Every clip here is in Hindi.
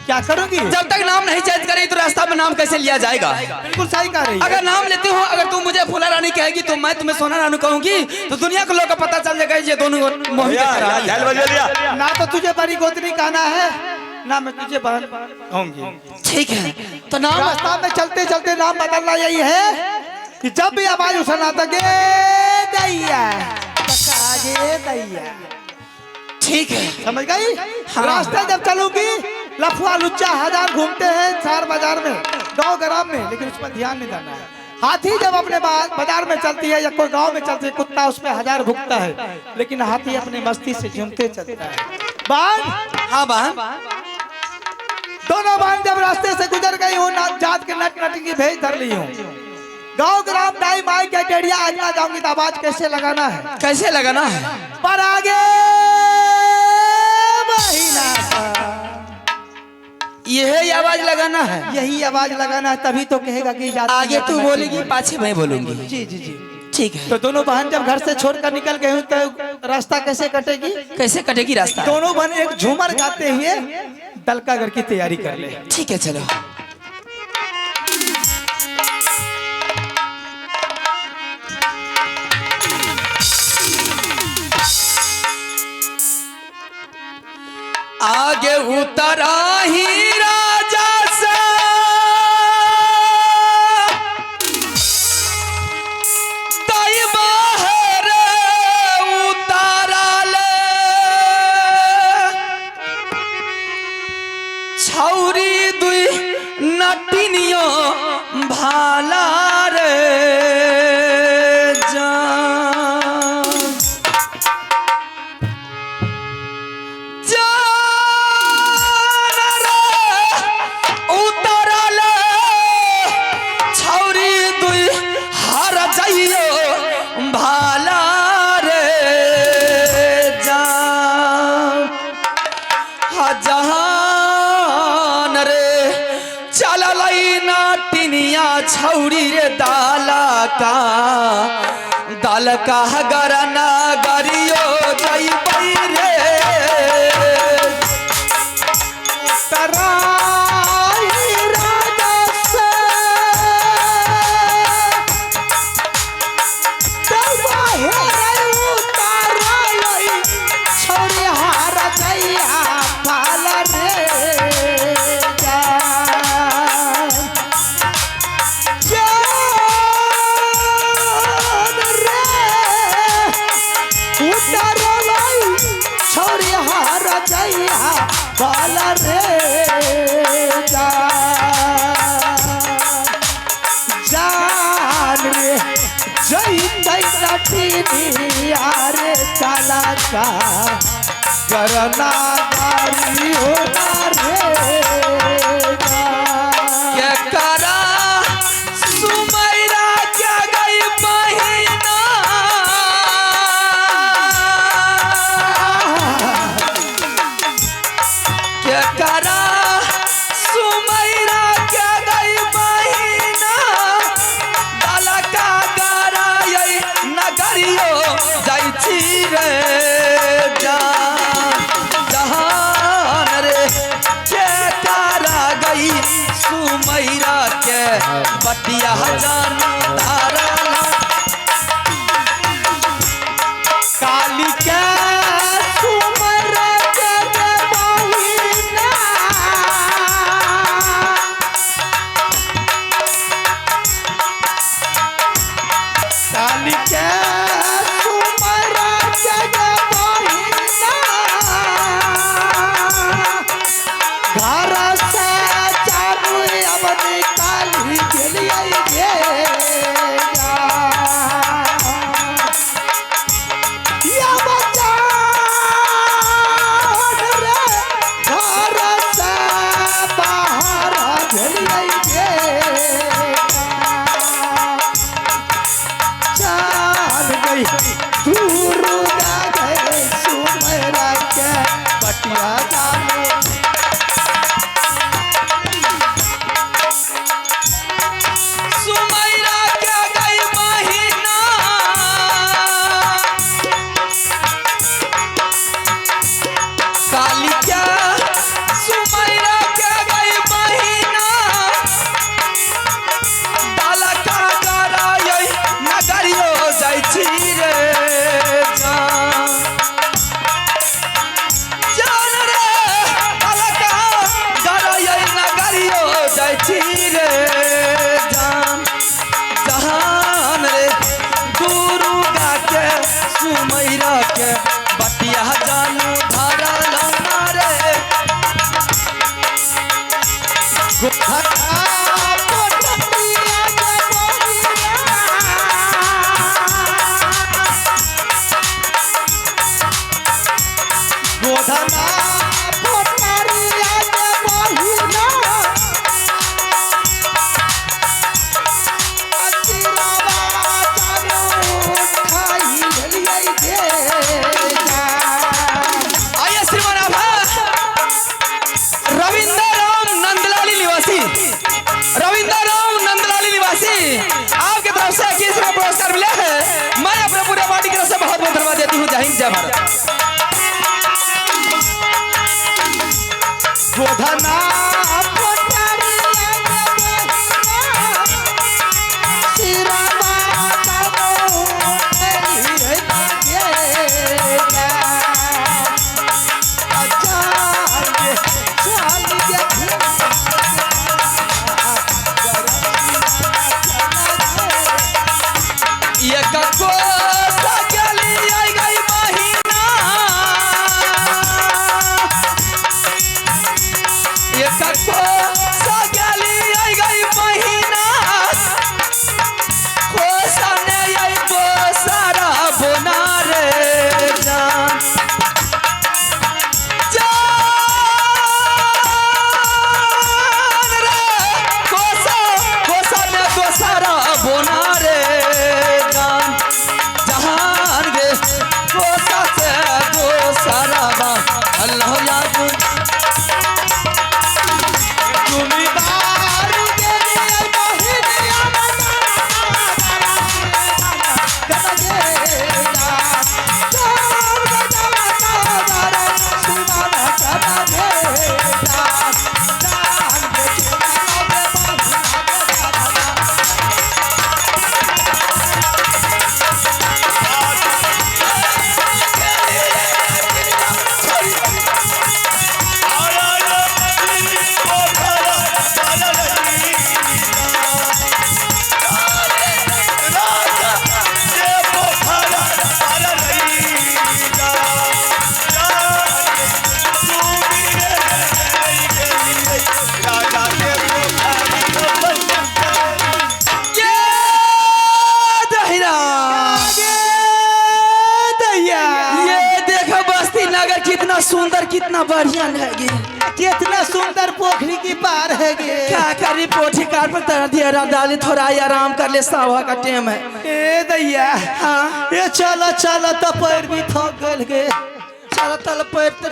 क्या करूंगी? जब तक नाम नहीं चेंज करेगी तो रास्ता में नाम कैसे लिया जाएगा? बिल्कुल सही कह रही है। अगर नाम लेती हो, अगर तुम मुझे फूला रानी कहेगी तो मैं तुम्हें सोना रानू कहूंगी, तो दुनिया को लोग को पता चल जाएगा ये दोनों मोहित है। ना तो तुझे बड़ी गोतनी कहना है, ना मैं तुझे बहन कहूंगी। ठीक है, तो नाम रास्ता में चलते चलते नाम बदलना यही है कि जब भी आवाज उठना था गे दैया, गे दैया। ठीक है, समझ गई? हाँ। रास्ते जब चलूंगी, लफुआ लुच्चा हजार घूमते हैं शहर बाजार में, गांव ग्राम में, लेकिन उस पर ध्यान नहीं देना है। हाथी जब अपने बाजार में चलती है या कोई गांव में चलती है, कुत्ता उस पर हजार भुगता है, लेकिन हाथी अपनी मस्ती से झूमते चलता है। बहन, हाँ बहन, दोनों बहन जब रास्ते से गुजर गई हूँ, जात के नट नट की भेज धर ली हूँ। गांव ग्राम दाई माई के टेढ़िया आजना जाऊंगी तो आवाज कैसे लगाना है? कैसे लगाना है? पर आगे यही आवाज लगाना है, यही आवाज लगाना है, तभी तो कहेगा कि आगे तू बोलेगी पाछे मैं बोलूंगी। जी जी जी। ठीक है, तो दोनों बहन जब घर से छोड़कर निकल गए हूँ तो रास्ता कैसे कटेगी? कैसे कटेगी रास्ता? दोनों बहन एक झूमर गाते हुए दलका घर की तैयारी कर ले। ठीक है, चलो। आगे उतरा ही राजा से दाई बाहर उतारा ले, छौरी दुई नटिनियो भाला रे छौरी रे दाला का दाल का गरना गरियो जई रे तराई राजा से बाहर उतारा लई, छौरी हार जइया भाला रे बाला रे जान रे जई तई यारे चला का करना गारी होना रे क्या करा सुमैरा क्या गई महीना, क्या करा सुमैरा क्या गई महीना, दाला का गारा यही नगरियो जाई छी रे जहान रे, क्या करा गई सुमैरा के बटिया जान धारा काली के सुमर के बहिना, काली के सुमर के बहिना, घर से चारू अब निकाली गेलिए सुमैरा जय भारत। गोधना ये कको सगली आई गई महीना, ये कको सगली आई गई महीना, कोसने आई वो सारा बोना रे जान जान रे कोसा कोसा ने तो सारा बोना रे जान जहान गे कोसा से दो सारा बा अल्लाह याद कितना सुंदर कितना बढ़िया है गे, कितना सुंदर पोखरी की पार है गे। क्या करी पोठी काट पर तर दिया डाले थोड़ा आराम कर ले, सावा का टाइम है। ए दैया हाँ ये चलो चलो तो पैर भी थक गल गे। चलो तल पैर तो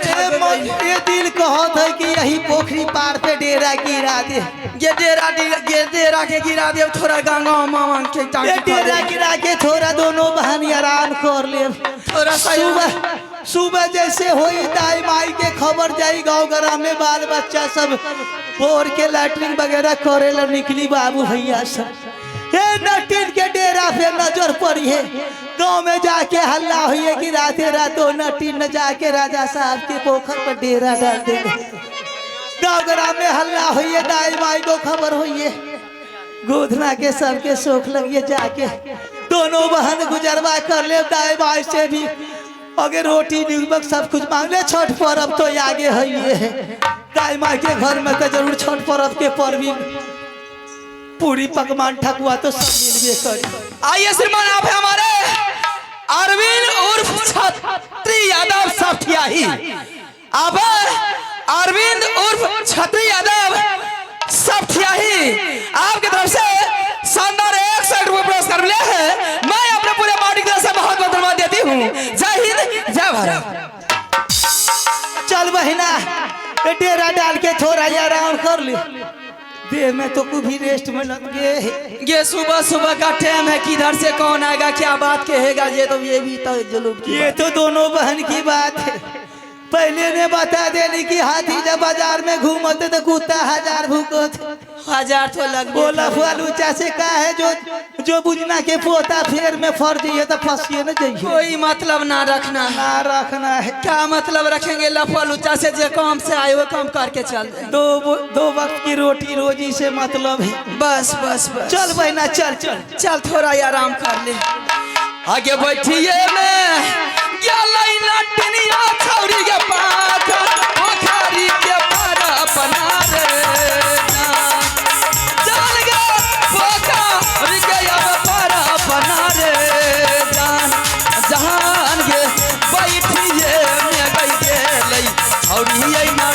ये दिल कहत है कि यही पोखरी पार पे डेरा गिरा दे। ये डेरा के गिरा दे थोड़ा गंगा मामा के ये डेरा गिरा के थोड़ा दोनों बहन आराम कर ले। थोड़ा सुबह सुबह जैसे होई दाई माई के खबर जाई गाँव ग्राम में बाल बच्चा सब भोर के लैट्रिन वगैरह करे ला निकली बाबू भैया सब। ये नटीन के डेरा पे नजर पड़ी है, गाँव में जाके हल्ला हुई है कि राते रातों नटीन न जाके राजा साहब के पोखर पर डेरा डाल देंगे। गाँव ग्राम में हल्ला हुई है, दाई माई को खबर हुई है, गोधना के सबके शोक लगी जाके दोनों बहन गुजरवा कर ले। दाई माई से भी अगर रोटी नीमक सब कुछ मांग ले। छठ पर्व तो आगे है, दाई माई के घर में तो जरूर छठ पर्व के पर्व पूरी पकवान ठकुआ तो सब मिलबे करी। आइए श्रीमान आप है हमारे अरविंद उर्फ छत्री यादव साथियाही। आप अरविंद उर्फ छत्री यादव साथियाही आपकी तरफ से शानदार 160 रुपये पुरस्कार मिले हैं। मैं अपने पूरे पार्टी की तरफ से बहुत बहुत धन्यवाद देती हूँ। जय हिंद जय भारत। चल बहिना डेरा डाल के थोड़ा आराम कर ले, देह में तो कुछ भी रेस्ट में लग गए। ये सुबह सुबह का टाइम है, किधर से कौन आएगा क्या बात कहेगा, ये तो ये भी तो जुलूम की ये तो दोनों बहन की बात है। पहले ने बता देनी कि हाथी जब बाजार में घूमते तो कुत्ता 1000 भूकत। 1000 तो लग बोला फलूचा से का है जो बुझना के पोता फेर में फर जाइए तो फंसिए न जाइए। कोई मतलब ना रखना है। क्या मतलब रखेंगे लफलूचा से, जो काम से आए वो काम करके चल जाए। दो वक्त की रोटी रोजी से मतलब है। बस बस बस चल बहना चल चल चल थोड़ा आराम कर ले। आगे बैठिए मैं छौरी के पास पोखरी के पारा बना रे जान गे पोखरी के पारा बना रे जान जहान गे बैठिए मैं गई गेलै छौरी ना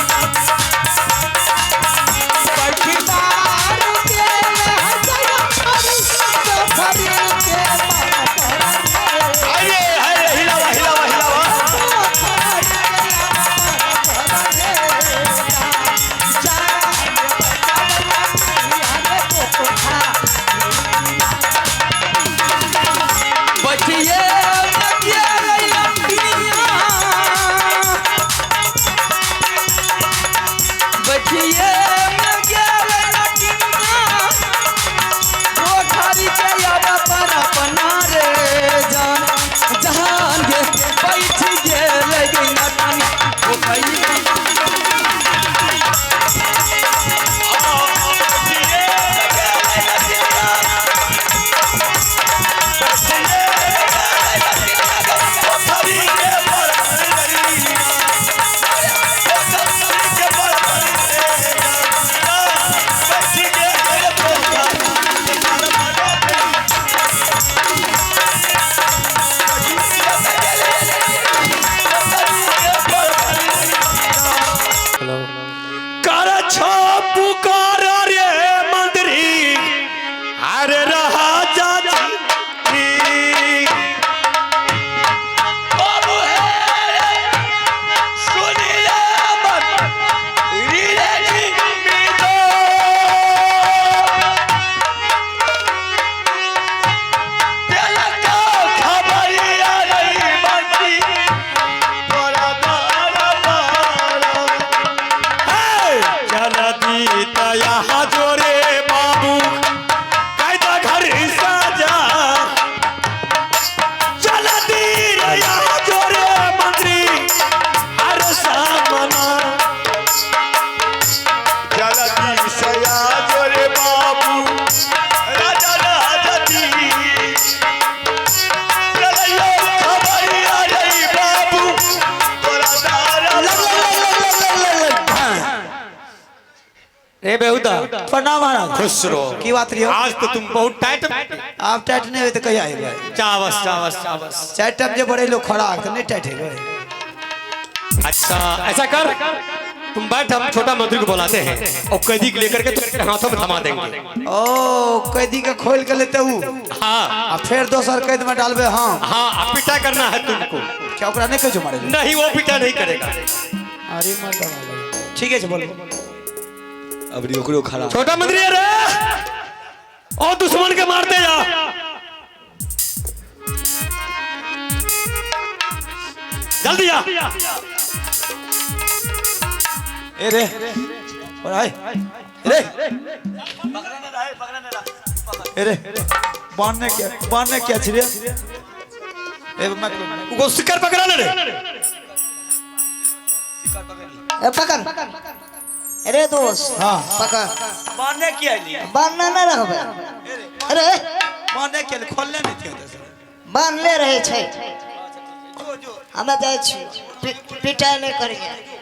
प्रणाम महाराज। खुश रहो। की बात रही हो? आज तो तुम बहुत टाइट। आप टाइट नहीं हुए तो कहीं आएगा? चावस चावस चावस। चार टाइम जो बड़े लोग खड़ा तो नहीं टाइट है। अच्छा ऐसा कर, तुम बैठ, हम छोटा मंत्री को बुलाते हैं और कैदी को लेकर के तुम्हारे हाथों में थमा देंगे। ओ कैदी का खोल के लेते हूँ। हाँ फिर दोसर कैद में डालबे। हाँ हाँ, पिटा करना है तुमको। क्या ओकरा नहीं कह मारे? नहीं, वो पिटा नहीं करेगा। अरे मत ठीक है बोलो। अब ओकरो खड़ा। छोटा मंत्री रे, और दुश्मन के मारते जा। जल्दी आ। ए रे और आए रे ए रे बांधने क्या छिरे? ए मत वो शिकार पकड़ा ले रे। ए पकड़। अरे दोस्त हाँ पकड़। बांधने क्या लिए? बांधना ना रखबे। अरे बांधने के लिए खोलने नहीं थे। बांध ले रहे छे। हमें जाय छी पिटाई नहीं करिए।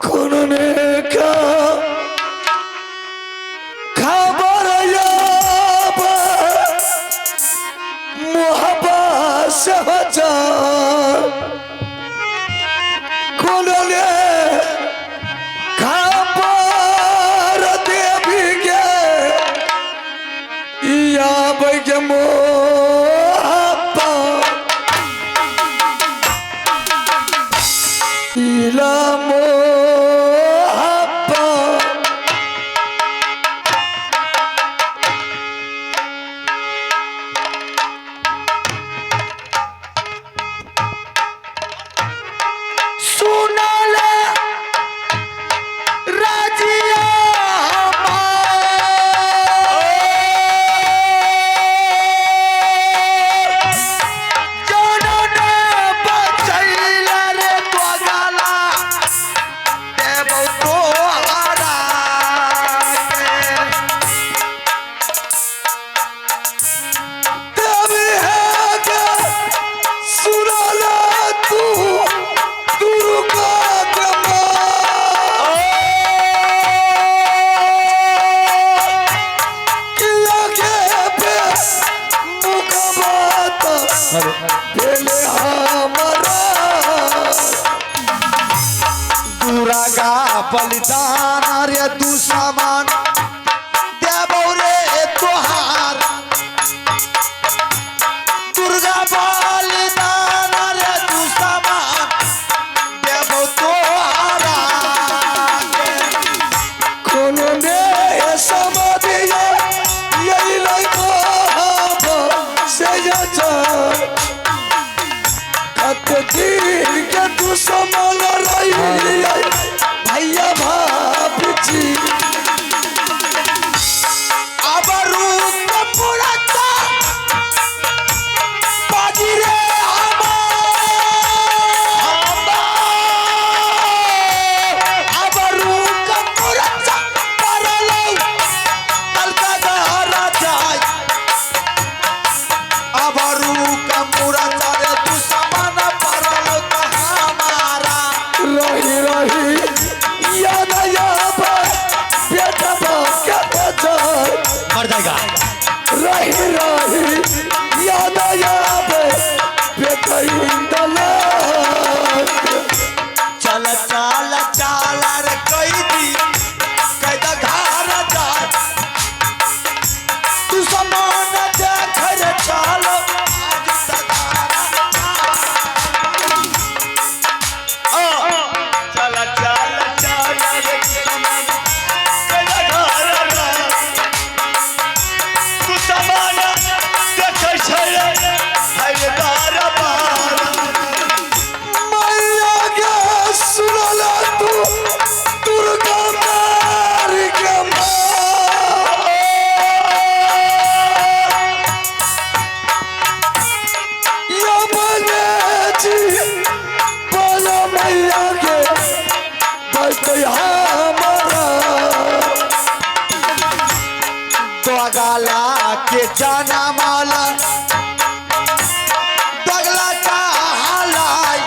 कोने का खबर याब मोहब्बत से जा। कोने खबर देवी के याब के बलिदान रे दुश्मन देबो रे तोहार। दुर्गा बलिदान रे दुश्मन देबो तोहारा। कोनो ने समझिए यही लइको से जा कत दिन के दुश्मन रही भैया भाभी अब रूप पूरा बाजी रे अब रूप पूरा जाए अब रूप पूरा चारे दुश्मन परलो हमारा। रही रही याद याद बेटा मर जाएगा। रही रही याद याद बेटा चल चल चल रे कैदी कैदा घर जा तू समान देख रे चलो दोगला के जाना माला दोगला का हालाई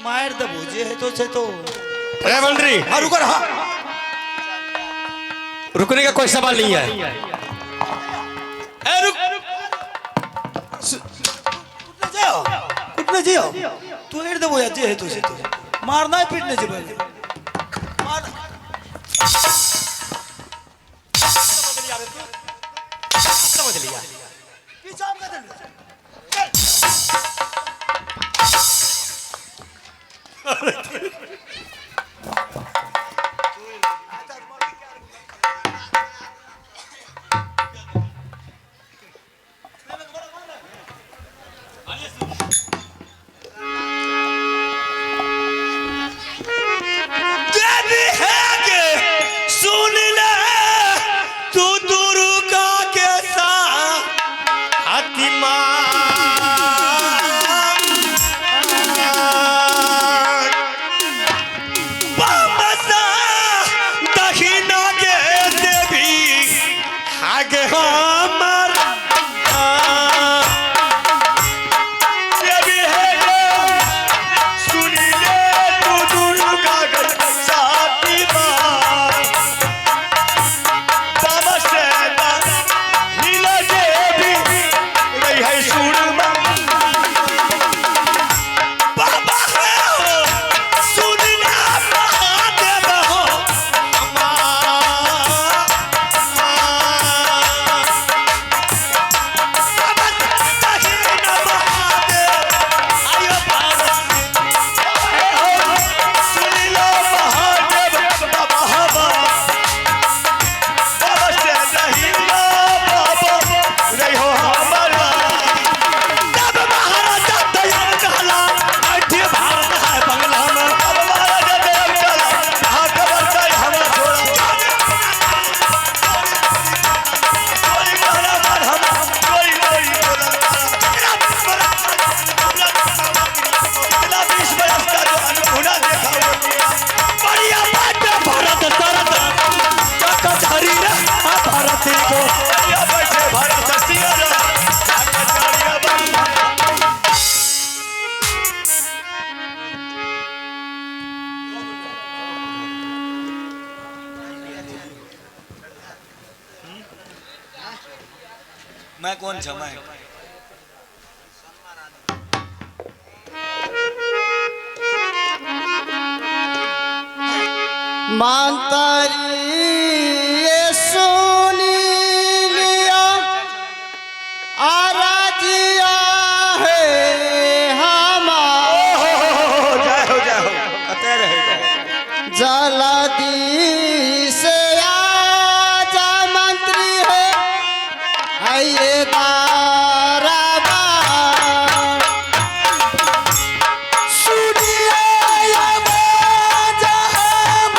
मार देबो जे है तो अरे मंत्री हाँ रुको रहा रुकने का कोई सवाल नहीं है। ए रुक कुटने जाओ तू हेड देबो या जे है तो मारना है पीटने जे पहले मार मैं कौन छा मैं मांतारी ये सोनी लिया आराजिया है हमारा जय हो कते रहे जलदी से आजा मंत्री है आइए दाराबा सुनिए ये बाजा हम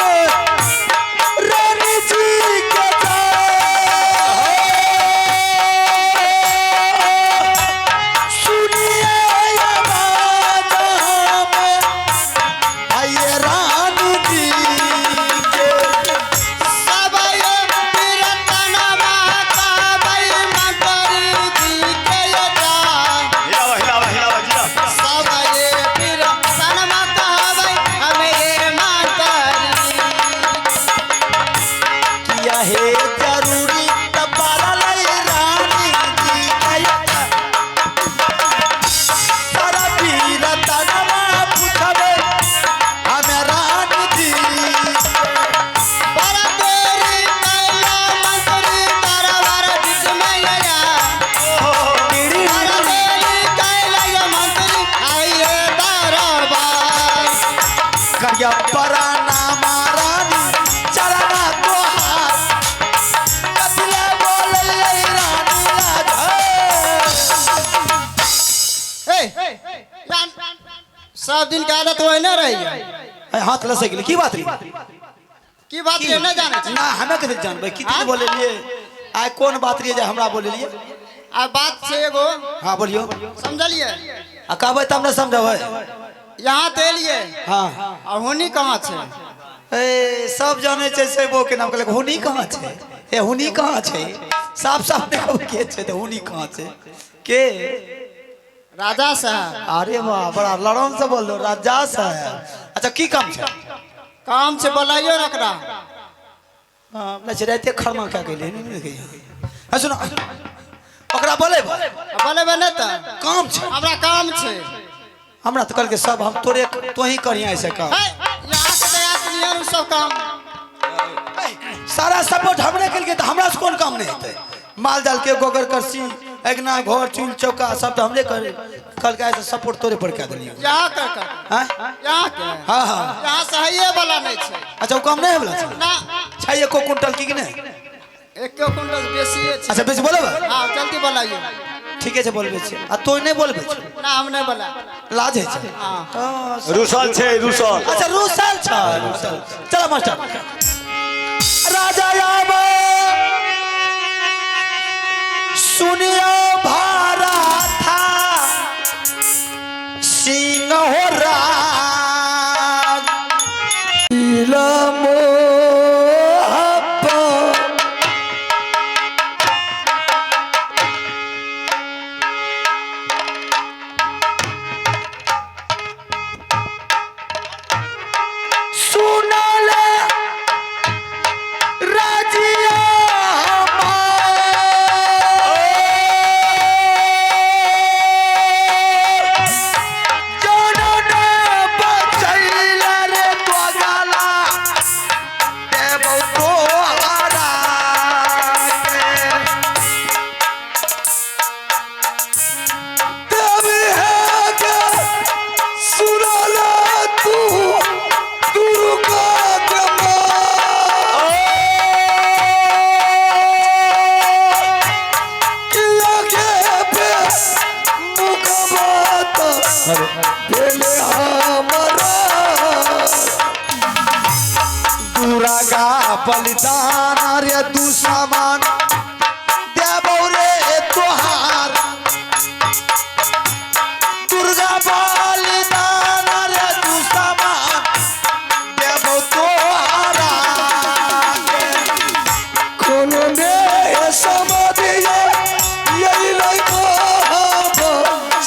रानी जी के सुनिए ये बाजा हम आइए रानी जी के सब ये बिरतनवा का भाई मंत्री जी के जा हिलावा जिया सब ये बिरतनवा का भाई हमें ये मंत्री किया है जरूरी तबारा लई रानी जी के सारा बिरतनवा पूछबे हमें रानी जी बड़ा तेरी कैला मंत्री दरबार जिसमें गया बड़ा तेरी कैला ये मंत्री आइए दरबार करिया पराना महारानी चलना तोहार कतिले बोले रानी राजा सब दिन का आदत वही ना रही है हाथ लसे गेली की बात रे की बात ये ना जाने छी ना हमें कते जानबे कितने बोले लिए आय कौन बात रे जे हमरा बोले लिए आ बात से एगो हां बोलियो समझलिए आ कहबे तब ना समझबै यहाँ ते लिए हां आ हुनी कहाँ छे ए सब जाने छै से वो के नाम कहले हुनी कहाँ छै ए हुनी कहाँ छै साफ साफ देखो के छे तो उनी कहां से के राजा साहब अरे वाह बड़ा लड़न से बोल राजा साहब अच्छा की काम छे काम से बोलाइयो रखरा हां नचराते खरमा क्या कहले नहीं देखे सुनो ओकरा बोले बोले बने त काम छे हमरा काम छे हमरा तो कल के सब हम तोरे तो ही करिया ऐसे काम यहाँ के दया से नियर सब काम सारा सपोर्ट हमने के लिए तो हमरा से कौन काम नहीं होते माल जाल के गोबर करसी अगना घर चूल चौका सब तो हमने कर कल का ऐसे सपोर्ट तोरे पर क्या देलियो यहाँ कर हां यहाँ के हां हां यहाँ सही वाला नहीं छे अच्छा वो काम नहीं होला ना छै एको कुंटल की नहीं एक कुंटल बेसी है अच्छा बेसी बोले हां जल्दी बोलाइयो ठीक है बोलबे छै आ तो नहीं बोलबे छै ना हम नहीं बोला लाज है छै हां रुसल छे रुसल अच्छा रुसल छै रुसल चलो मास्टर राजा आबो सुनियो भारा था सिंह हो राग इलमो बलिदान रे तू सामान देबो रे तोहार दुर्गा बलिदान रे तू सामान देबो तोहारा कोनो ने समझिए यही लइको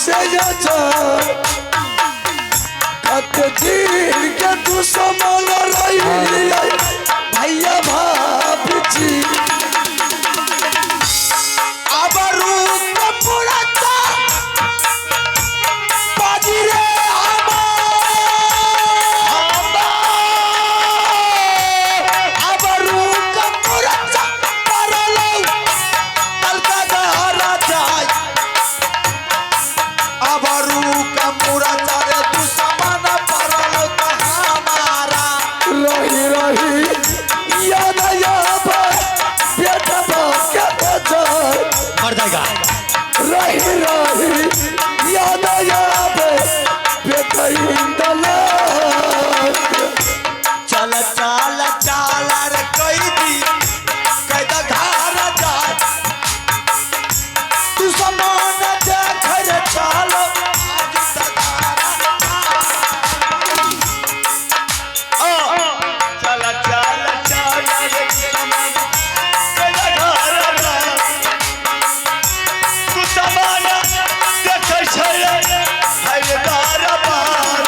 से जा कत जीर के तू समल रही भैया भाभी आबरू कपुरता बाजी रे आबरू कपुरता परलो तलका गहरा जाय आबरू कपुरता रे तू समान परलो हमारा रही रही मर जाएगा रही रही याद चल चल चल रे कैदी कैद घर जा तू समान देख रे चलो चल चल चल रे समान कैद घर जा तू समान देख छै हाय दरबार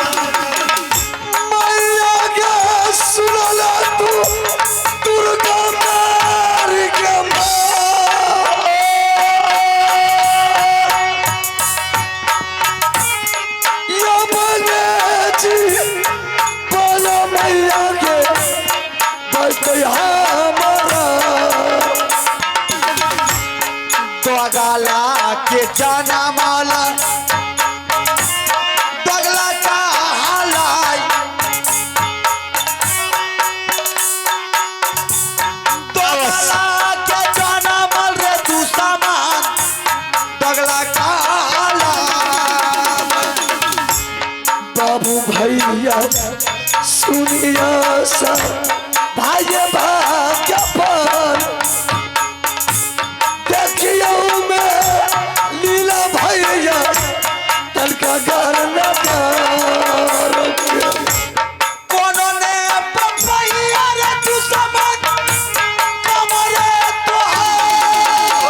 मैया के सुनला तू दुर्गा मार के या बने जी बोला मैया के बस हमारा तो गाला के जाना माला दगला का हालाई तो गाला के जाना माल रे तू सामान दगला का हालाई बाबू भैया सुनिया सा भाई भाग्य पर देखियो में लीला भैया तलका घर न कोनो ने पपैया रे तू समझ कमरे तोहार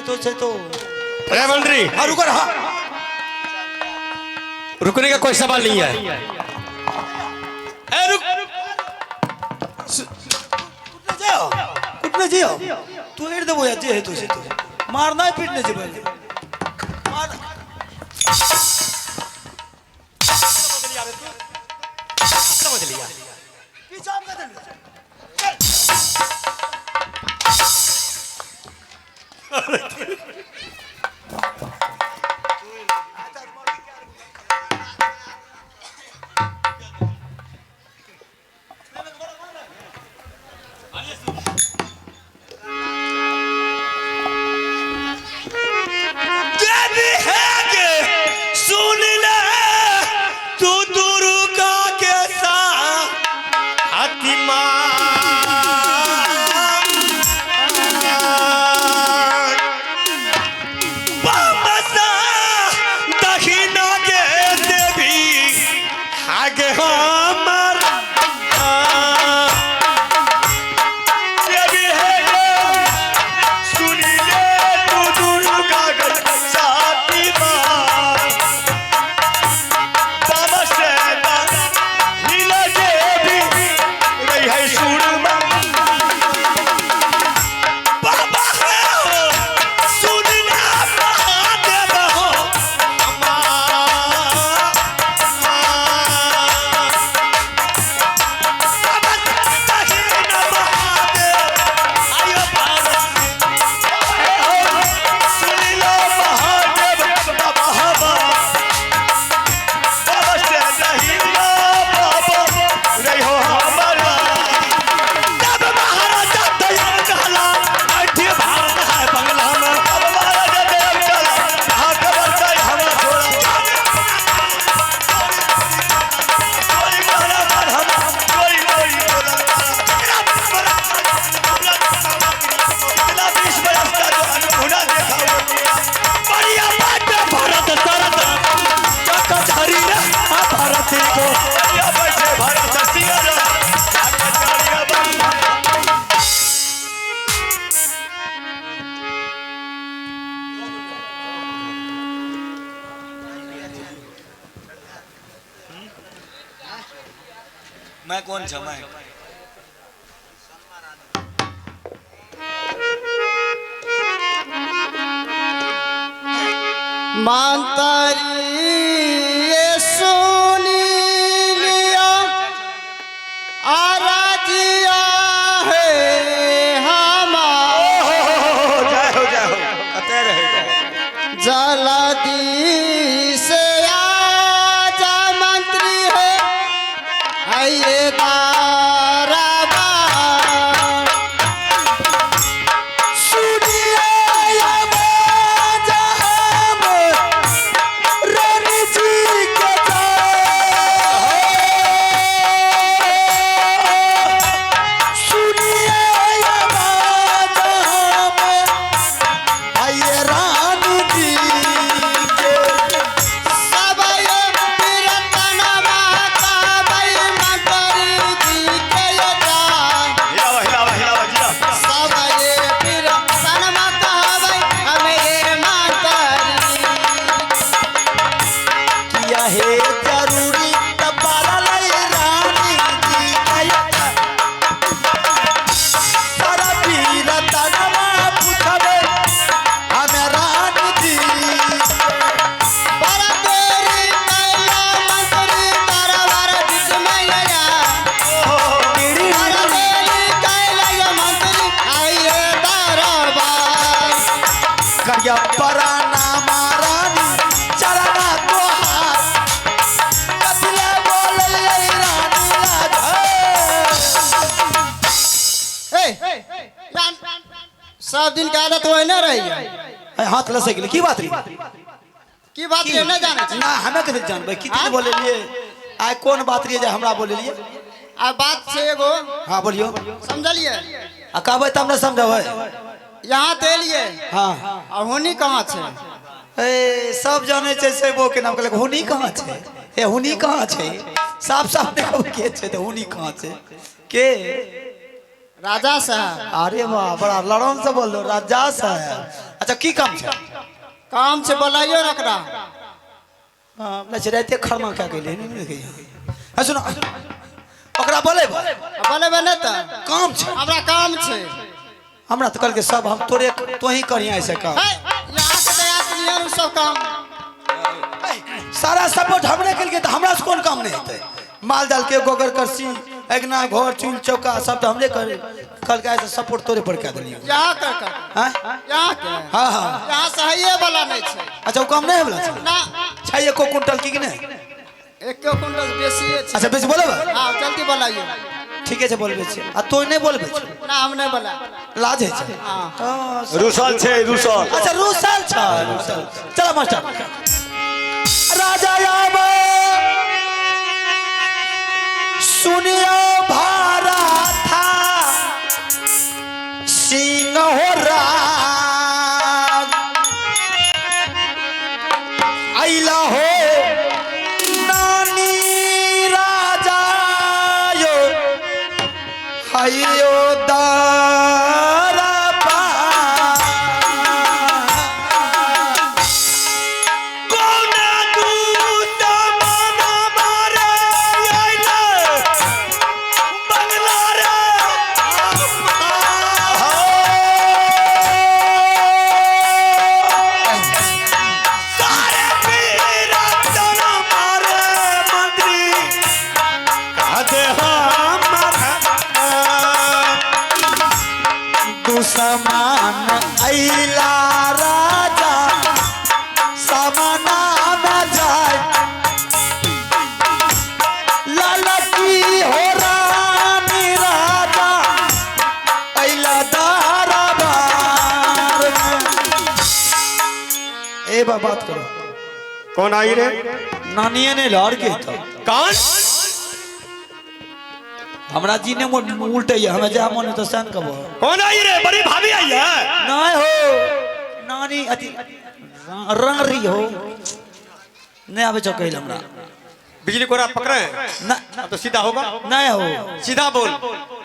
तो अरे मंत्री हाँ रुको रहा रुकने का कोई सवाल नहीं है। ए रुक कुटने जाओ तू हेड दे बोया जे है तुझे तो मारना है पीटने से पहले मार समझ लिया पीछा का दे मैं कौन छा मैं मांतरी सोनी लिया आराजिया है हमारा जय हो कते रहे जलदी से आजा मंत्री है आइए दाराबा सुनिए या बाजा हम रानी जी के सुनिए या बाजा हम आइए रानी जी के सबय बिरतनवा का बई मंत्री जी के जा हिलावा जिया सबय बिरतनवा का बई हमें मंत्री किया है जरूरी तबारा लई रानी जी के सारा बिरतनवा पूछबे हमें रानी जी बड़ा तेरी कैला मंत्री दरबार जिसमें आया बड़ा तेरी कैला ये मंत्री आइए दरबार करिया पराना महारानी चलना तोहार कतिया बोले रानी राजा सब दिन की आदत वही ना रही है हाथ लसे गेले की बात रे की बात ये ना जाने ना हमें कते जानबे कितने बोले लिए आय कौन बात रे जे हमरा बोले लिए अब बात से एगो हां बोलियो समझलिए आ कहबे तब ना समझबै यहाँ ते लिए हां और होनी कहाँ छे ए सब जाने छै से वो के नाम कहले हुनी कहां छै ए हुनी कहां छै साफ साफ देखो के छै त हुनी कहां छै के राजा साहब अरे वाह बड़ा लड़न से बोल दो राजा साहब अच्छा अच्छा की काम छे? काम से बोलाइयो रखना। हां लचराते खरमा क्या कहले नहीं कहियो। सुनो ओकरा बोले बोले बने तो काम छे हमरा काम छे। हमरा तो कल के सब हम तोरे तो ही करिया ऐसे काम। है यहाँ के दया दुनिया सब काम। सारा सपोर्ट हमने के लिए तो हमरा से कौन काम नहीं होते? माल डाल के गोबर करसी अगना घर चूल चौका सब तो हमने कर कल का ऐसे सपोर्ट तोरे पर क्या देनी यहाँ कर हां यहाँ के हां हां यहाँ सही वाला नहीं छे। अच्छा वो काम नहीं होला छे ना चाहिए को कुंटल की नहीं? एक कुंटल बेसी छे। अच्छा बेच बोले हां जल्दी बोलाइयो। ठीक है छे बोलबे छे आ तो नहीं बोलबे छे ना हम नहीं बोला। लाज है छे। हां रुसल छे रुसल। अच्छा रूसल छे रूसल। चलो मास्टर राजा आबो सुनियो भारा था सिंह हो राज आइला हो नानी राजा यो हायो दारा समान आइला राजा समाना में जाए ललकी हो रानी राजा आइला दरबार ए बात करो कौन आई रे? नानिए ने लड़ के तो कौन? हमरा जी ने उल्टे हमें जा मन तो सन कबो कौन आई रे? बड़ी भाभी आई है। नहीं हो नानी अति रंगरी हो नहीं आवे चौक हमरा बिजली कोरा पकड़े ना तो सीधा होगा। नहीं हो सीधा बोल।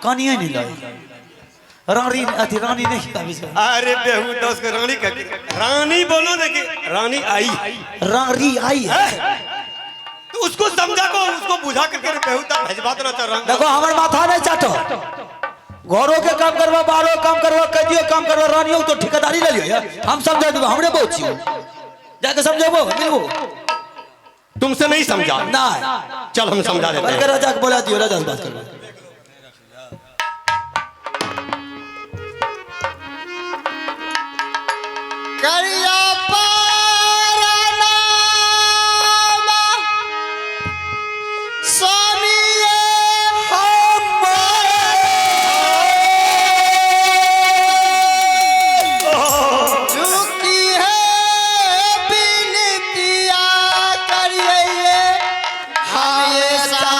कनिए नहीं लाई रंगरी अति रानी नहीं आवे छ अरे बेहू दोस्त को रानी कह रानी बोलो ना कि रानी आई। रंगरी आई है तो उसको समझा को उसको बुझा करके बेहू तक भेजवात रहता रंग। देखो हमर माथा नहीं चाटो घरों के काम करवा बाहरों काम करवा कदियो काम करवा रानियों तो ठेकेदारी ले लियो यार हम समझा देबो हमरे बहुत छी जाके समझाबो मिलबो तुमसे नहीं समझा ना चल हम समझा देते बलकर हैं। राजा को बोला दियो राजा से बात करवा करिया पारना सोनिए झुकी है बिनतिया करिए हमेशा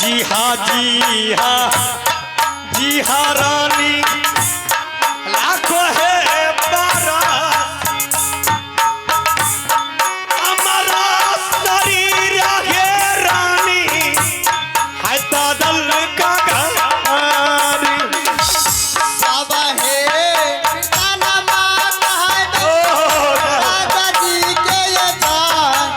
जी हाँ जी हाँ जी हाँ रानी लाखों है बारह हमारा शरीर है रानी है दादल का गानी। सब है पिताना माता है राजा जी के ये जान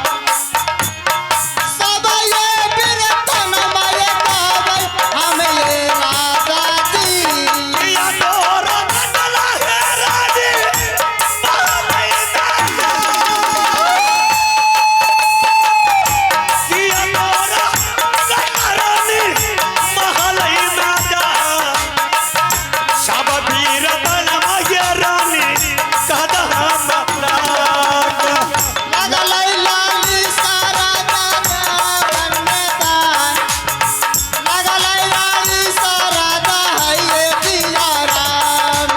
सब ये बिरतन माये कावल हम ये राजा जी या तोरा बदला है रानी बालई दादा। या तोरा बदला रानी महलई दादा। सब वीर बनवा ये रानी कहदा हम अपना। लगलै लाली सारा दाना बनने दान लगलै लाली सारा दा है ये दिया राम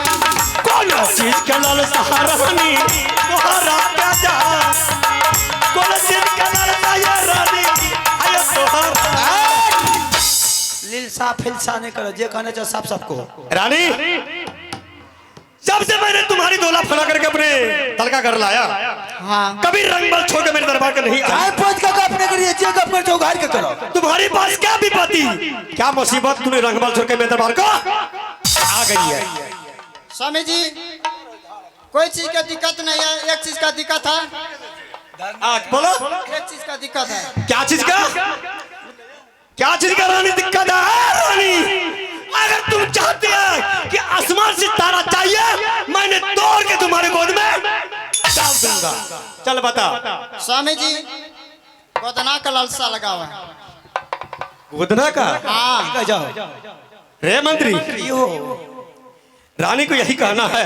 कौन चीज के लाल सहारानी तोहरा क्या जा कौन चीज के लाल सहारानी आयो तोहरा। लिलसा फिलसा नहीं करो जे कहने चाहे साफ साफ को रानी जब से मैंने तुम्हारी दोला फना करके अपने तलका कर लाया हाँ कभी रंग बल छोड़ के मेरे दरबार का नहीं आया। चाहे पूछ के अपने के लिए चेक अप कर जो घर के करो। तुम्हारे पास क्या विपत्ति, क्या मुसीबत तूने रंगमल छोड़ के मेरे दरबार को आ गई है? स्वामी जी कोई चीज का दिक्कत नहीं है, एक चीज का दिक्कत है। आज बोलो, एक चीज का दिक्कत है। क्या चीज का, क्या चीज का रानी दिक्कत है? रानी अगर तुम चाहते हैं कि आसमान से तारा चाहिए, मैंने तोड़ के तुम्हारे गोद में डाल दूंगा। चल बता। स्वामी जी गोदना का लालसा लगा हुआ है। गोदना का? हाँ जाओ रे मंत्री, रानी को यही कहना है।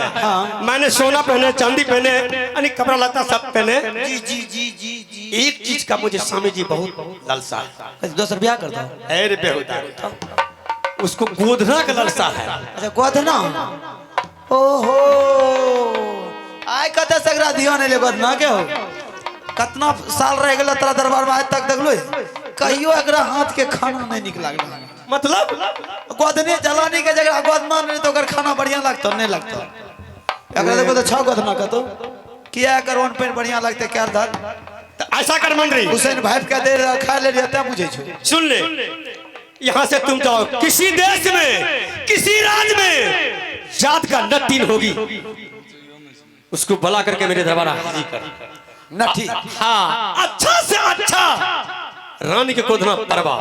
मैंने सोना पहने, चांदी पहने, यानी कपड़ा लता सब पहने। जी जी जी जी जी। एक चीज का मुझे स्वामी जी बहुत लालसा है। 10 रुपया कर दो। अरे बेहुदा, उसको गोदना का लालसा है। अच्छा गोदना, ओहो आय कते सगरा दियो ने ले गोदना के हो। कितना साल रह गेल तेरा दरबार में आज तक देखलो कहियो एकरा हाथ के खाना नहीं निक लागल। मतलब गोदने जलानी के जगह गोदना नहीं तो अगर खाना बढ़िया लगता नहीं लगता। एकरा देखो तो 6 गोदना का तो किया कर वन पेन बढ़िया लगते क्या धर। तो ऐसा कर मंत्री, हुसैन भाई का दे खा ले लिया तब बुझे छो। सुन ले, यहाँ से तुम जाओ किसी देश में, किसी राज्य में जात का नट्टीन होगी, उसको बुला करके मेरे दरबार हाजिर कर। नट्टी? हाँ, अच्छा से अच्छा रानी के गोदना परवा,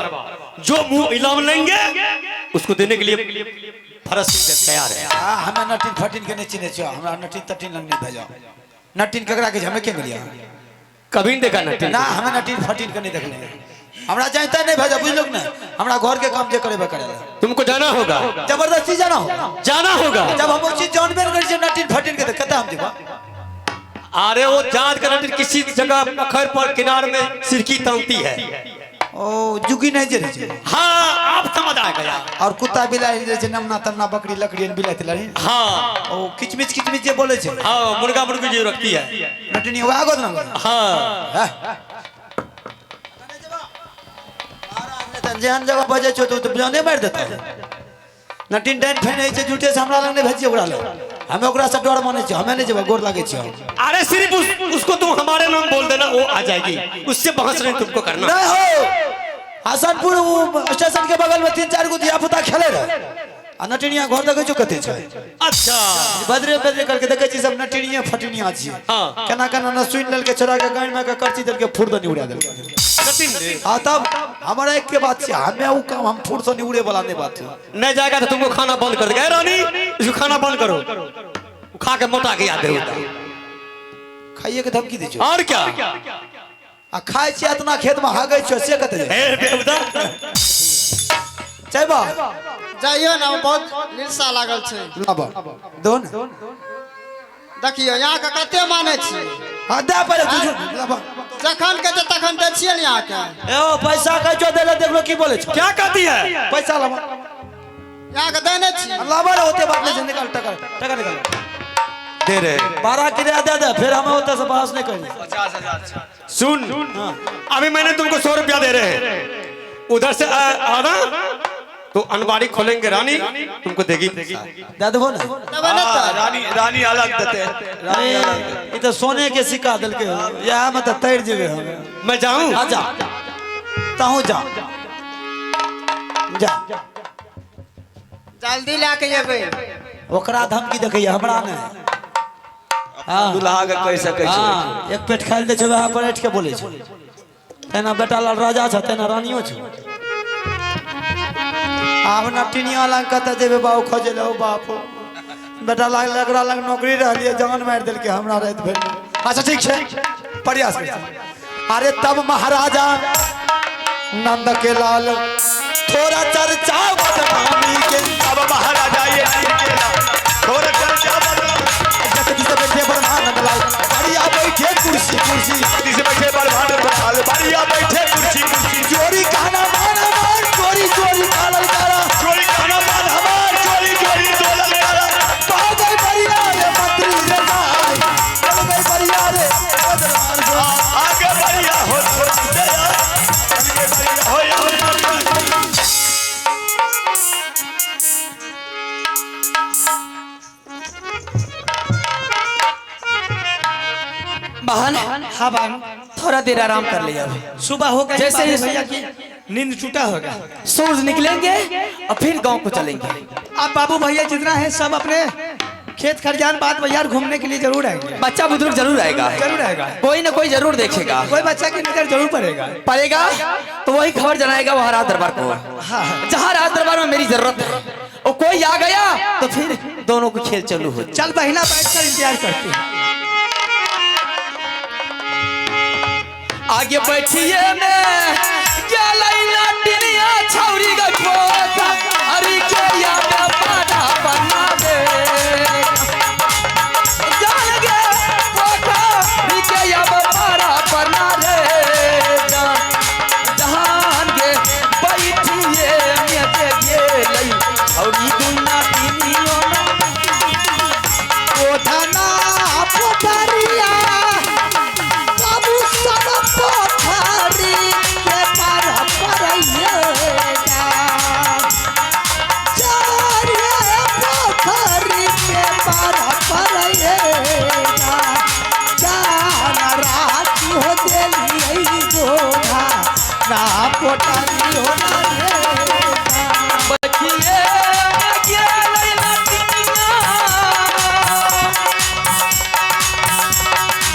जो मुंह इलाम लेंगे उसको देने के लिए फरस तैयार है। हमें नटीन फटीन के नहीं चिन्हे छो, हमरा नटीन तटीन लंग नहीं भेजो। नटीन केकरा के हमें के मिलिया? कभी नहीं देखा नटीन ना हमें नटीन फटीन के नहीं देखले। हमरा जानता नहीं भेजो, बुझ लोग ना हमरा घर के काम जे करे करेला। तुमको जाना होगा, जबरदस्ती जाना होगा, जाना होगा। जब हम चीज जानबे न करी नटीन फटीन के कहता हम देबा। अरे वो जात का नटीन किसी जगह पखर पर किनार में सिरकी तानती है। ओ जुगी नहीं जे छे। हाँ, आप समझ आ गया। और कुत्ता बिलाई जे नमना तमना बकरी लकड़ी बिलाई तिलाई। हाँ, ओ किचमिच किचमिच जे बोले छे। हाँ, मुर्गा मुर्गी जो रखती है। नटीन हुआ गोद ना। हाँ, जान जगह बजे छो तो जाने मार देता है। नटीन डाइन फैन है झूठे से हमरा लग नहीं भेजिए ओकरा ले। हमें ओकरा से डर माने छ, हमें नहीं जेबा गोर लागे छ। अरे सिर्फ उसको तुम हमारे नाम बोल देना, वो आ जाएगी। उससे बहस नहीं तुमको करना। नहीं हो हसनपुर स्टेशन के बगल में 3-4 गो दिया पुता खेले रहे। आ नटिनिया घर देखे छो कते छ। अच्छा, बदरे बदरे करके देखे छी सब नटिनिया फटिनिया छी। हाँ। केना केना न सुन लेल के छोरा के गांड में के करची दल के फुर्दनी उड़ा देल। नटीन रे। हां तब हमारा एक के बात छै, हमें वो काम हम फुर्दनी उड़े वाला नहीं बात है। नहीं जाएगा तो तुमको खाना बंद कर देगा। रानी इसको खाना बंद करो, खा के मोटा के याद होता। खाइए के धमकी दी छो। और क्या? आ खाइ छी इतना खेत में हागै छो से कते ए बेहुदा, चैबा जाइयो ना, बहुत निरसा लागल छै। लाबा दोन देखियो यहाँ के कते माने छी। हां दे पड़े तू लाबा। जखन के जे तखन दे छियै ने यहाँ के। ए ओ पैसा कह जो देले देख लो की बोले छ। क्या कहती है? पैसा लाबा यहाँ के देने छी। लाबा रे होते बात नहीं निकाल टका निकाल दे रहे 12 किराया दे दे, फिर हमें होते से बहस नहीं करनी। 50,000। सुन, अभी मैंने तुमको 100 रुपया दे रहे हैं, उधर से आना तो अनबारी खोलेंगे, रानी तुमको देगी। दे देबो ना। देबे ना तो रानी अलग देते। अरे ये तो सोने के सिक्का दल के या में तो तैर जेबे हम। मैं जाऊं? आजा ताहू जा जा जल्दी लाके जेबे। ओकरा धमकी देखिए हमरा ने। हां दुल्हा के कह सकै छै। हां एक पेट खाइल दे छै वहां पर बैठ के बोले छै। तेना बेटा लाल राजा छ, तेना रानियो छ। आब नटिनिया लग कते देबे बाऊ खोजे लो बाप। बेटा लाग लगरा लग नौकरी रहलिए जान मार देल के हमरा रात भेल। अच्छा ठीक छै, प्रयास कर। अरे तब महाराजा नंद के लाल थोड़ा चर्चा बदनामी के। अब महाराजा ये थोड़ा चर्चा जगदी से बैठे प्रधान लाल बढ़िया बैठे कुर्सी कुर्सी। जगदी से बैठे प्रधान लाल बढ़िया बैठे कुर्सी कुर्सी। चोरी खाना मान हमार चोरी चोरी कालल कारा। चोरी खाना मान हमार चोरी चोरी डोलल कारा। पाओ गई बढ़िया रे मंत्री रे भाई, पाओ गई बढ़िया रे बदलार गो। आगे बढ़िया हो तेरा, आगे बढ़िया हो यार। बहन, हाँ बहन थोड़ा देर आराम कर लिया अभी। सुबह हो गई जैसे बाबू ही भैया की नींद छूटा होगा। सूरज निकलेंगे और फिर गांव को चलेंगे। अब बाबू भैया जितना है सब अपने खेत खलिहान बात बाजार घूमने के लिए जरूर आएंगे। बच्चा बुजुर्ग जरूर आएगा, जरूर आएगा। कोई ना कोई जरूर देखेगा, कोई बच्चा की नजर जरूर पड़ेगा। पड़ेगा तो वही खबर जनाएगा वहाँ राज दरबार को। जहाँ राज दरबार में मेरी जरूरत है और कोई आ गया तो फिर दोनों को खेल चालू हो। चल बहिना बैठकर इंतजार करते हैं। आगे बैठिए मैं क्या लाइना टिनिया छौरी का पोता अरे के या पाटा बना दे जान गे पोता अरे के या पारा बना दे जहान गे बैठिए मैं के लई छौरी दुना टिनियो कोठा ना पोखरिया बाबू सब पोखरी के पार परैया चारे पोखरी के पार परैया जान राती हो देली गोधा ना पोटरी हो ना बैठिए मैं के लई टिनिया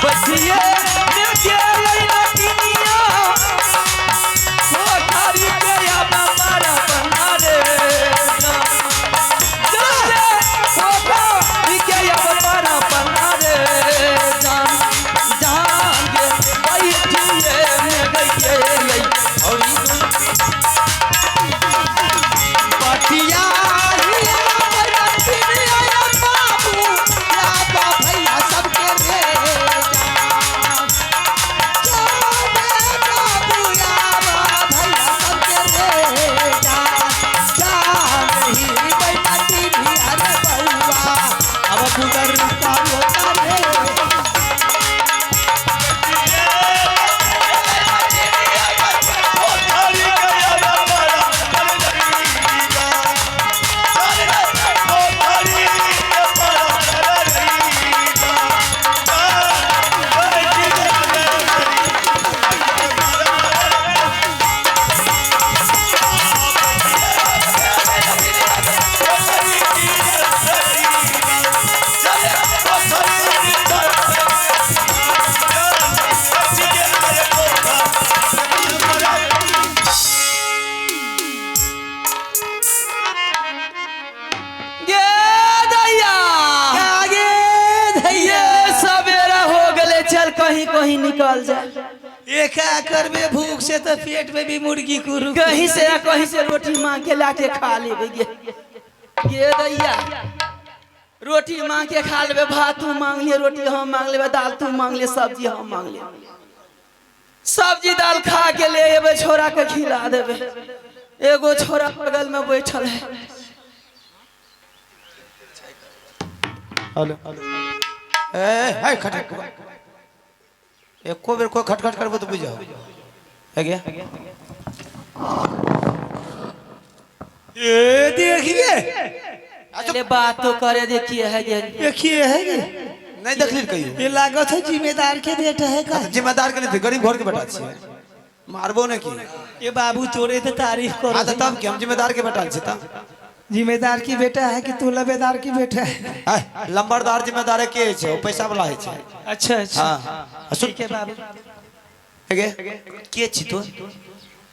बैठिए मैं के लई टिनिया कोठारी के या पारा बना रे जाने कोठारी के या पारा बना रे जान गे बैठिए मैं के लई और पटिया हिया बरतिया बाबू लागा भैया सबके रे बाबू यावा भैया सबके रे जान ही बैठी भी अरे बउआ अब पुगर का होता रे गे दैया आगे ये सवेरा हो गले चल कहीं कहीं निकल जा एक आकर में भूख से तो पेट में भी मुर्गी कुरु कहीं से या कहीं से रोटी मांग के लाके खा लेबे गे दैया रोटी मांग के खा लेबे भात तू मांग ले रोटी हम मांग लेबे दाल तू मांग ले सब्जी हम मांग ले सब्जी दाल खा के ले एबे छोरा के खिला देबे एगो छोरा बगल में बैठल है हेलो ए हाय खटखट एको बेर कोई खटखट करबो तो बुझाओ है गया ए देखिए पहले बात तो करे देखिए है ये देखिए है ये नहीं देखली कहियो ये लागत है जिम्मेदार के बेटा है का जिम्मेदार के नहीं गरीब घर के बेटा छिए मारबो ने की ये बाबू तोरे तो तारीफ करो हां तब कि हम जिम्मेदार के बेटा छी त जिम्मेदार की बेटा है कि तू लबेदार की बेटा है हाय लंबरदार जिम्मेदार के छै ओ पैसा वाला है छै अच्छा अच्छा हां ठीक है बाबू हेगे के छी तो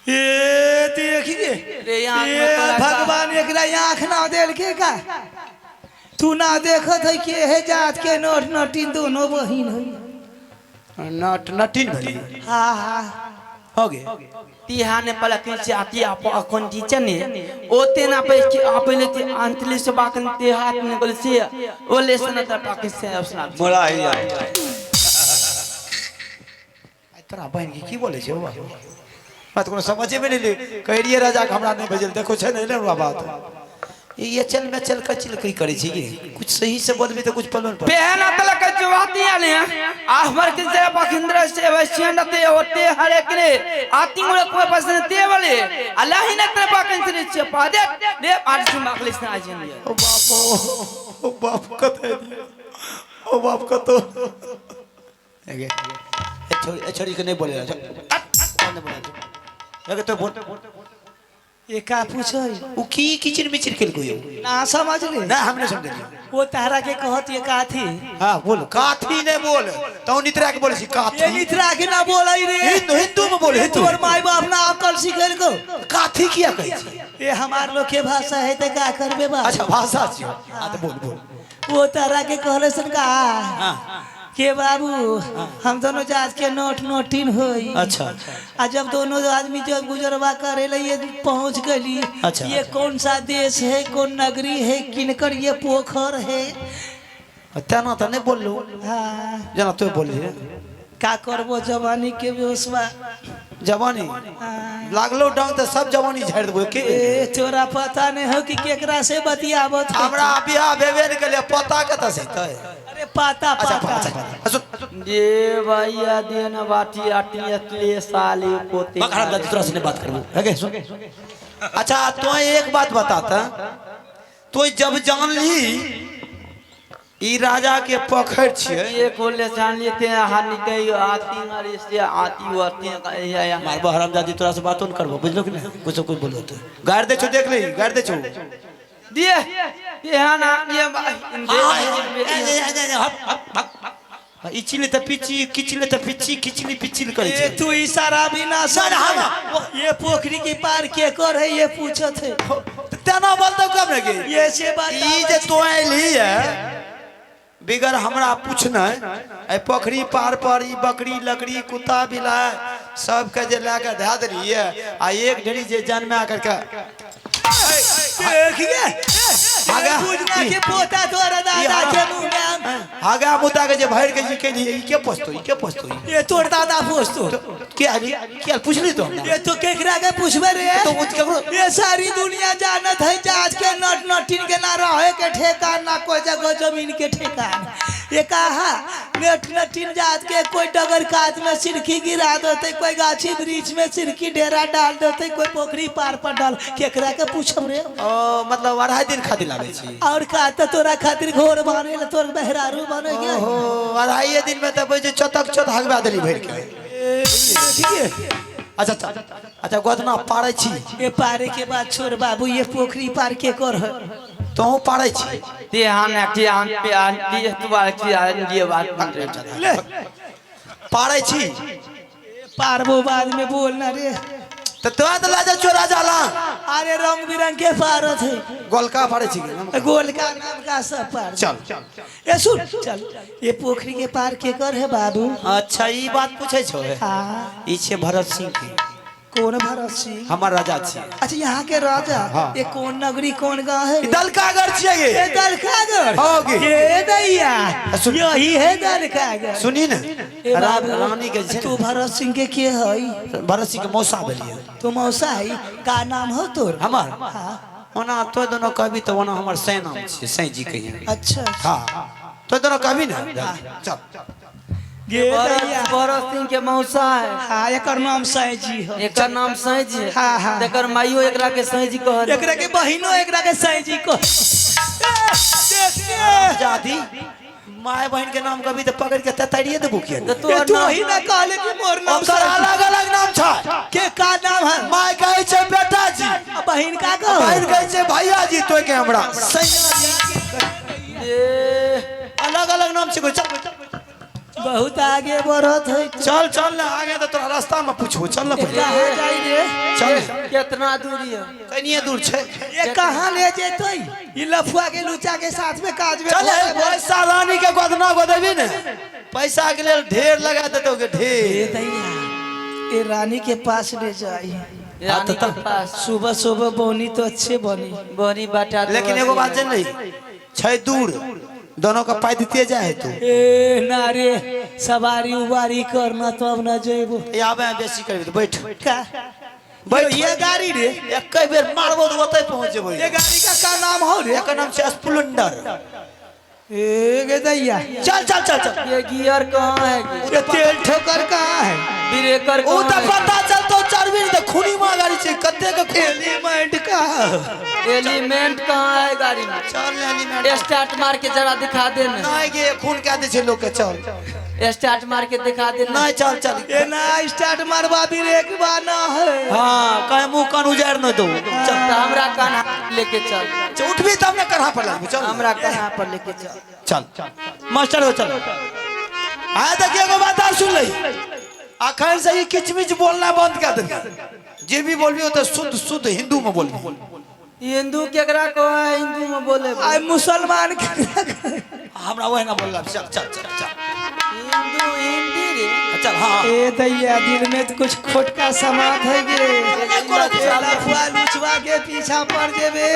ये देखिए रे आँख में ये पड़ा का। भगवान एकरा आँख ना देल के का तू ना देखत है के है जात के नोट नटीन दोनों बहिन है नट नटिन भली हाँ हाँ हो गए तिहाने पलक चाती आप अकोन टीचने ओते ना पे कि आपले ते अंतले से बाकन ते हाथ में गोल से ओले से न टके से उसना मोला ही आ तोरा बहन की बोले छै बाबू बात कोनो समझे में नहीं कहिए राजा के हमरा नहीं भेजल देखो छै नहीं ना बात ये चल मैं चल कर चिल कई करे छी कुछ सही से बोलबे तो कुछ पलन पर पहना तलक जवाती आले आहमर के से बखिंद्र से वैश्यन ते होते हरे करे आती मुरे कोई पसंद ते वाले अल्लाह ही न तेरे बाकन से चपा दे दे आज से मखलिस ना आजन ओ बाप कते ओ बाप कतो हेगे छोरी के नहीं बोले तो बोल ये का पूछो वो की किचिर मिचिर खेल को ना समझ ले ना हमने समझ लिया वो तारा के कहत ये का थी हां बोल काथी ने बोल तो नित्रा के बोले छी ये काथी नित्रा के ना बोलाई रे हिंदू में बोले हिंदू तोर माई बाप ना अकल सिखल को काथी किया कहै छी ये हमार लोग के भाषा है त का करबे बा अच्छा भाषा छी हां तो बोल बोल वो तारा के कहले सन का हां के बाबू हम दोनों जात के नोटिन होई अच्छा आ जब दोनों आदमी जब गुजरवा करे ले ये पहुंच गली अच्छा। ये कौन सा देश है कौन नगरी है किनकर ये पोखर है तना तो नहीं बोल लो हाँ जना तो बोल रे का करबो जवानी के बेहोशवा जवानी हाँ। लागलो डंग तो सब जवानी झाड़ देबो के ए तोरा पता नहीं हो कि केकरा से बतियाबत हो? हमरा बियाह भेबे न के लिए पता कत से तय अरे पाता अच्छा पाता ये भैया दिन बाटी आटी अतले साले पोते बकरा दूसरा से नहीं बात करबो है सुन अच्छा तो एक बात बताता तो जब जान ली ई राजा के पोखर छिए ये खोले जान लेते हैं हानि गई आती मारी से आती वाती है मार बहराम दादी तोरा से बात न करबो बुझलो कि नहीं कुछ कुछ बोलो तो गाड़ दे छो देख ले गाड़ दे छो दिए ये है ना ये इचिले त पिची किचिले त पिची किचिली पिचिल करे ए छे तू इशारा भी ना सर, हम ये पोखरी के पार के कर है ये पूछत है तना बोल दो कब लगे ये से बात ई जे तो आइली है बिगर हमरा पूछना है पोखरी पार पर ई बकरी लकड़ी कुत्ता बिलाय सब के जे लाके धा देली है आ एक ढेरी जे जन्मा करके देखिए आगा पूछना के पोता तोरा दादा के मुंह में आगा मुता के जे भर के जी के लिए ई के पोस्तो ये तोर दादा पूछतो के आली क्या पूछली तो ये तो केकरा के पूछबे रे तो मुझ ककरो ये सारी दुनिया जानत है जाज के नटिन के ना रहे के ठेकान ना कोई जगह जमीन के ठेकान ये कहा नटिन जात के कोई डगर कात में सिरकी गिरा देते कोई गाछी वृक्ष में सिरकी डेरा डाल देते कोई पोखरी पार पर डाल केकरा के पूछब रे ओ मतलब 2.5 दिन खातिर लागे छी और का तो तोरा खातिर घोर बने ले तोर मेहरारू बने गया ओहो 2.5 दिन में तब जे चतक हगवा देली भर के अच्छा गोदना पारे छी ये पारे के बाद छोड़ बाबू ये पोखरी पार के कर तो पारे छी ते हम एक आन पे आन दिए तुम्हारे की आन दिए बात ले पारे छी पारबो बाद में बोलना रे तो लाजा चोरा जाला अरे रंग बिरंग के पारत है गोलका पारे छी गोल का नाम का सब पार चल ए सुन चल ये पोखरी के पार के कर है बाबू अच्छा ई बात पूछे छो हाँ ई छे भरत सिंह के कौन भरत सिंह हमार राजा छी अच्छा यहाँ के राजा ये कौन नगरी कौन गाँव है दलकागर छिए ये ये दलकागर होगी। ये दैया सुन। यही है दलकागर सुनी न ए बाबू, रानी के छे तू भरत सिंह के हई भरत सिंह के मौसा भेलिए तू मौसा है का नाम हो तोर हमार हाँ ओना तो दोनों कवि तो ओना हमर सै नाम छे सै जी कहिए अच्छा हां तो दोनों कवि ना चल ये दैया भरत सिंह के मौसा है हाँ एकर नाम साई जी हो एकर नाम सैजी है हाँ, हाँ। तेकर माइयो एकरा के सैजी कहल एकरा के बहिनो एकरा के साई जी को जादी माय बहन के नाम कभी तो पकड़ के ततड़िए देबो के तो ये तोर तू नाम ही ना कहले कि मोर नाम ओकर अलग अलग नाम छ के का नाम है माय कहै छै बेटा जी बहिन का कहो बहन कहै छै भैया जी तो के हमरा अलग अलग नाम छै चल बहुत आगे बढ़त है चल चल ना आगे तो तोरा रास्ता में पूछो चल ना पहले कहाँ जाई रे चल कितना दूरी है कनिए दूर छै ये कहाँ ले जेतै ई लफुआ के लुचा के साथ में काज में चल पैसा रानी के गोदना गोदेबी ने पैसा के लिए ढेर लगा देतो के ए ढेर दैया ये रानी के पास ले जाई रानी के पास सुबह सुबह बोनी तो अच्छे बनी बोनी बाटा लेकिन एगो बात जान नहीं छै दूर दोनों का पाई दिते जाए तो ए नारे सवारी उबारी करना तो अब न जेबो आबे बेसी करबी तो बैठ का बैठ ये गाड़ी रे एक बेर मारबो तो ओतै पहुंच जेबो ये गाड़ी का क्या नाम हो रे एकर नाम छै स्प्लेंडर ए गे दैया चल चल चल चल ये गियर कहाँ है ये तेल ठोकर कहाँ है ब्रेकर ओ कहाँ त है पता चलतो चरबी तो खूनी मा गाड़ी छै कते के खूनी एलिमेंट का एलिमेंट कहाँ है गाड़ी में चल एलिमेंट स्टार्ट मार के जरा दिखा देना नहीं गे खून क्या दे छै लोग के चल स्टार्ट मार के दिखा दे। नहीं चल चल ये ना स्टार्ट मारवा भी एक बार ना है। हाँ कहे मुंह कान उजाड़ न दो तो हमरा कान्हा लेके चल। उठ भी तब ना कहाँ पर लगबू चल हमरा कान्हा पर लेके चल। चल मास्टर हो चल आया देखिए को बात आप सुन ली अखन से ही किचमिच बोलना बंद कर दे जे भी बोलबी हो तो शुद्ध शुद्ध हिंदू में बोलबी हिंदू केकरा को है हिंदू में बोले। आई मुसलमान के हमरा वही ना बोलला चल चल चल चल हिंदू हिंदी रे। चल हाँ ए दैया दिल में तो कुछ खोट का समात है गे। ये लफुआ लुचवा के पीछा पड़ जेबे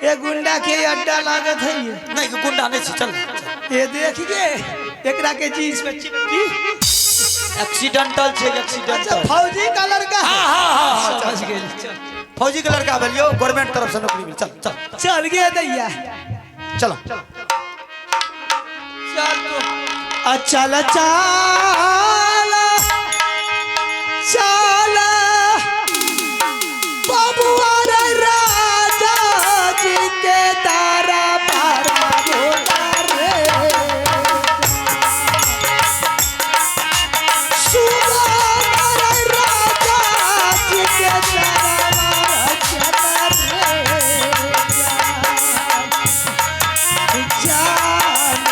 ये गुंडा के अड्डा लागत है। नहीं कि गुंडा नहीं छी चल ये देख गे एकरा के जीन्स में चिपटी एक्सीडेंटल छे अच्छा एक्सीडेंटल फौजी कलर का हाँ हाँ हाँ समझ गेल। चल फौजी का लड़का बोलियो गवर्नमेंट तरफ से नौकरी मिल चल चल चल गे दैया चलो चल तू। चल चल चल बबुआ रे राजा जी के तारा पारा बोला रे सुनो रे राजा जी के तारा चला रे जान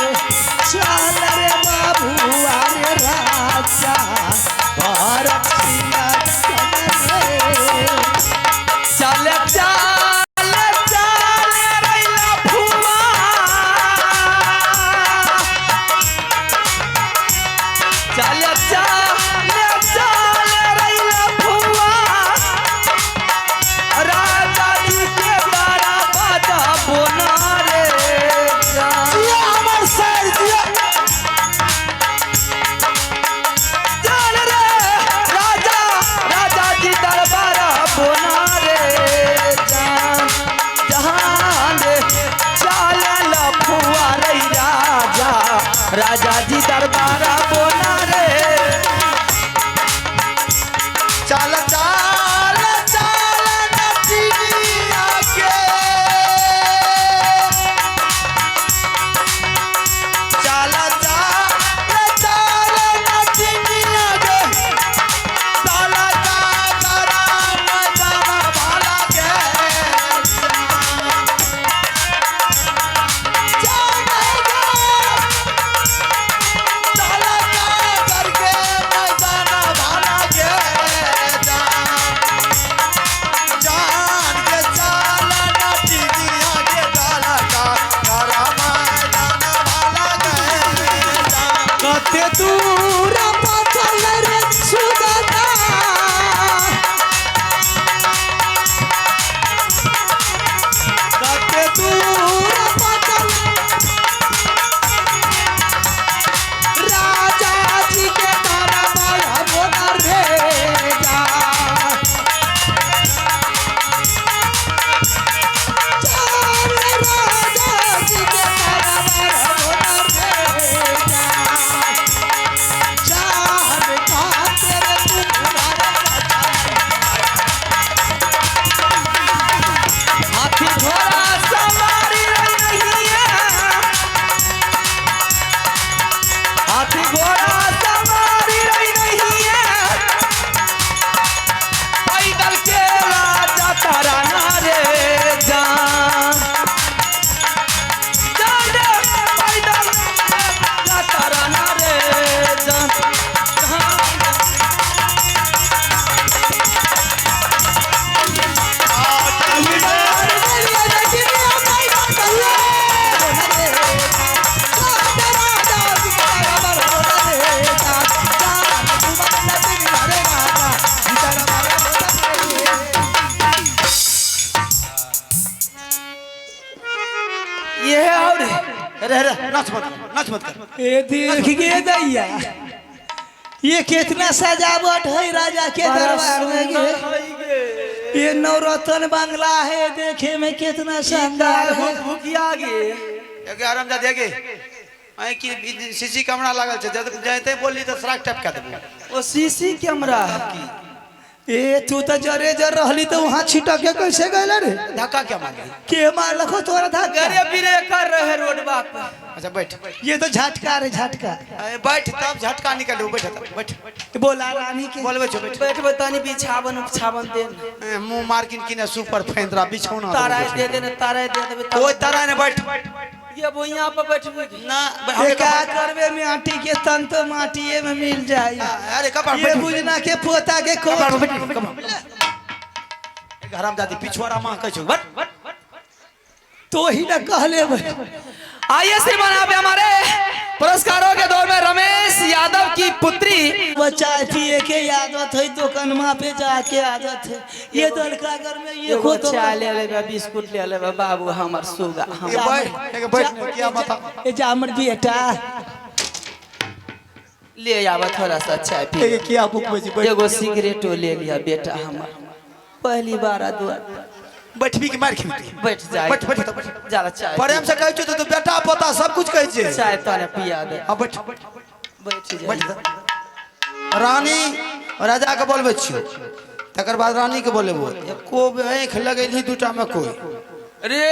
चल रे बाबुआ रे राजा भारत सिया चल चल चल रे लफुआ। चल चल चल रे लफुआ। राजा जी के बारा बाजा बोना रे ये हमर सर दिया चल रे राजा राजा जी दरबारा बोना रे जहान रे चल लफुआ रे राजा राजा जी दरबारा बोना रे। चल चल चल नचिया के चल चल चल नचिया के चल करा मजा वाला के चल करके मैदान भाला के जान के चाल नचिया के डाला का करा मैदान भाला के कते दूर पचल रे सुगता कते दूर पचल राजा जी के तारा बाया बोला रे जा चल राजा जी के तारा बाया बोला रे जा चार का तेरे तुम्हारा हाथी घोड़ा सवारी नहीं है। हाथी घोड़ा सवारी नहीं है। पैदल के राजा तारा रे जान जान रे पैदल राजा तारा रे जान। ये है और अरे नाच मत कर ए देख गे दैया ये कितना सजावट है राजा के दरबार में गे। ये नवरत्न बंगला है देखे में कितना शानदार है। भूखिया गे एके आराम जा देगे आई की सीसी कैमरा लागल छे जब जयते बोली तो सड़क टपका देबो वो सीसी कैमरा ए तू तो जरे जर रहली तो वहाँ छिटक के कैसे गए रे? धक्का क्या मार के मार लखो तोरा धक्का? अरे बिरे कर रहे रोड बाप। अच्छा बैठ ये तो झटका रे झटका। बैठ तब झटका निकल बैठ बोला रानी के बोलबे छो बैठ बैठ बतानी बिछावन उछावन दे मुंह मार किन सुपर फेंदरा बिछौना तारा दे देने तारा दे देबे कोई तरह ने बैठ ये वो यहाँ पर बैठबे ना ये क्या करबे माटी के तन तो माटिए में मिल जाई। अरे कपार ये बुझना के पोता के को हरामजादी पिछवाड़ा मां कहछो बैठ तो ही ना कहले भाई। आइए श्रीमान आप हमारे पुरस्कारों के दौर में रमेश यादव की पुत्री बच्चा पिए के आदत है दुकानमा पे जाके आदत है। ये लड़का घर में ये एगो खुद चाय ले लेबे बिस्कुट ले लेबे बाबू हमर सुगा ये बैठ क्या बता ए जामर बेटा ले आवा थोड़ा सा चाय पी क्या बुक में जी एगो सिगरेटो ले लिया बेटा हमर पहली बार द्वार बैठबी के मार बैठ जाए बैठ जरा चाय प्रेम से कहै छो तो बेटा पोता सब कुछ कहै छै चाय तारे पिया दे अब बैठ बैठ जा बैठ रानी राजा के बोलबे छियो तकर बाद रानी के बोलेबो एको आंख लगैली दूटा में कोई रे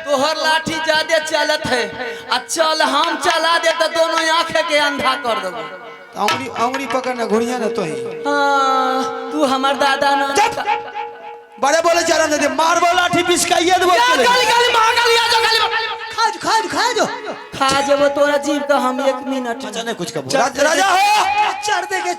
तोहर लाठी ज्यादा चलत है आ चल हम चला दे तो दोनों आंखें के अंधा कर देबो अंगुरी पकड़ना घुड़िया न तोही हां तू हमर दादा न बड़े बोले चरण दे मारबो लाठी बिस्काइए देबो गाली मार गाली आ जा खा जो खा जब तोरा जीव का हम 1 मिनट अच्छा नहीं कुछ कबो राजा हो चढ़ दे के